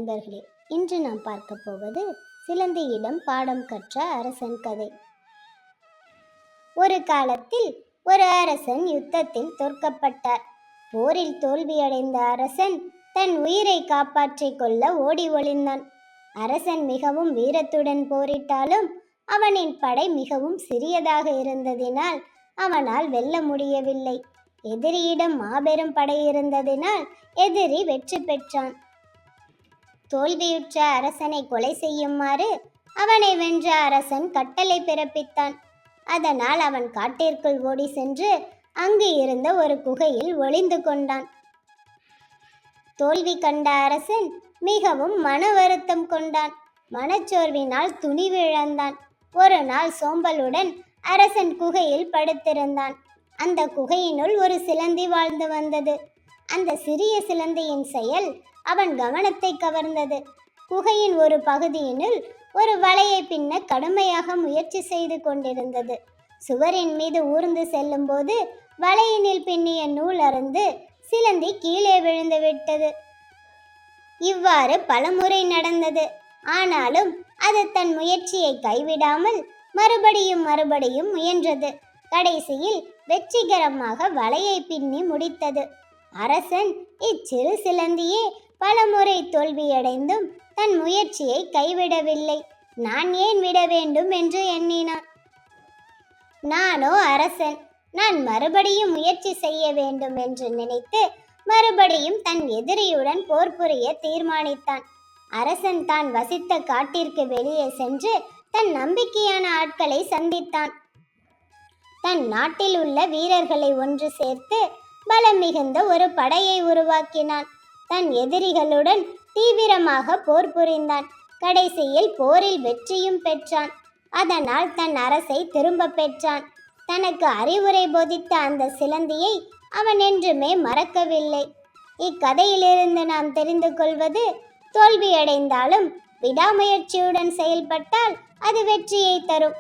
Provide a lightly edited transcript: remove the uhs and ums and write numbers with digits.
நண்பர்களே, இன்று நாம் பார்க்க போவது சிலந்தியிடம் பாடம் கற்ற அரசன் கதை. ஒரு காலத்தில் ஒரு அரசன் யுத்தத்தில் தோற்கப்பட்டார். போரில் தோல்வியடைந்த அரசன் தன் உயிரை காப்பாற்றிக் கொள்ள ஓடி ஒளிந்தான். அரசன் மிகவும் வீரத்துடன் போரிட்டாலும் அவனின் படை மிகவும் சிறியதாக இருந்ததினால் அவனால் வெல்ல முடியவில்லை. எதிரியிடம் மாபெரும் படை இருந்ததினால் எதிரி வெற்றி பெற்றான். தோல்வியுற்ற அரசனை கொலை செய்யுமாறு அவனை வென்ற அரசன் கட்டளை பிறப்பித்தான். அதனால் அவன் காட்டிற்குள் ஓடி சென்று அங்கு இருந்த ஒரு குகையில் ஒளிந்து கொண்டான். தோல்வி கண்ட அரசன் மிகவும் மன வருத்தம் கொண்டான். மனச்சோர்வினால் துணிவு இழந்தான். ஒரு நாள் சோம்பலுடன் அரசன் குகையில் படுத்திருந்தான். அந்த குகையினுள் ஒரு சிலந்தி வாழ்ந்து வந்தது. அந்த சிறிய சிலந்தியின் செயல் அவன் கவனத்தை கவர்ந்தது. குகையின் ஒரு பகுதியினுள் ஒரு வலையை பின்ன கடுமையாக முயற்சி செய்து கொண்டிருந்தது. சுவரின் மீது ஊர்ந்து செல்லும் போது வலையினில் பின்னிய நூல் அறுந்து சிலந்தி கீழே விழுந்து விட்டது. இவ்வாறு பலமுறை நடந்தது. ஆனாலும் அது தன் முயற்சியை கைவிடாமல் மறுபடியும் முயன்றது. கடைசியில் வெற்றிகரமாக வலையை பின்னி முடித்தது. அரசன் இச்சிறு சிலந்தியே பலமுறை தோல்வியடைந்தும் தன் முயற்சியை கைவிடவில்லை. நான் ஏன் விட வேண்டும் என்று எண்ணினான். நானோ அரசன், நான் மறுபடியும் முயற்சி செய்ய வேண்டும் என்று நினைத்து மறுபடியும் தன் எதிரியுடன் போர் புரிய தீர்மானித்தான். அரசன் தான் வசித்த காட்டிற்கு வெளியே சென்று தன் நம்பிக்கையான ஆட்களை சந்தித்தான். தன் நாட்டில் உள்ள வீரர்களை ஒன்று சேர்த்து பலம் மிகுந்த ஒரு படையை உருவாக்கினான். தன் எதிரிகளுடன் தீவிரமாக போர் புரிந்தான். கடைசியில் போரில் வெற்றியும் பெற்றான். அதனால் தன் அரசை திரும்ப பெற்றான். தனக்கு அறிவுரை போதித்த அந்த சிலந்தியை அவன் என்றுமே மறக்கவில்லை. இக்கதையிலிருந்து நாம் தெரிந்து கொள்வது, தோல்வியடைந்தாலும் விடாமுயற்சியுடன் செயல்பட்டால் அது வெற்றியை தரும்.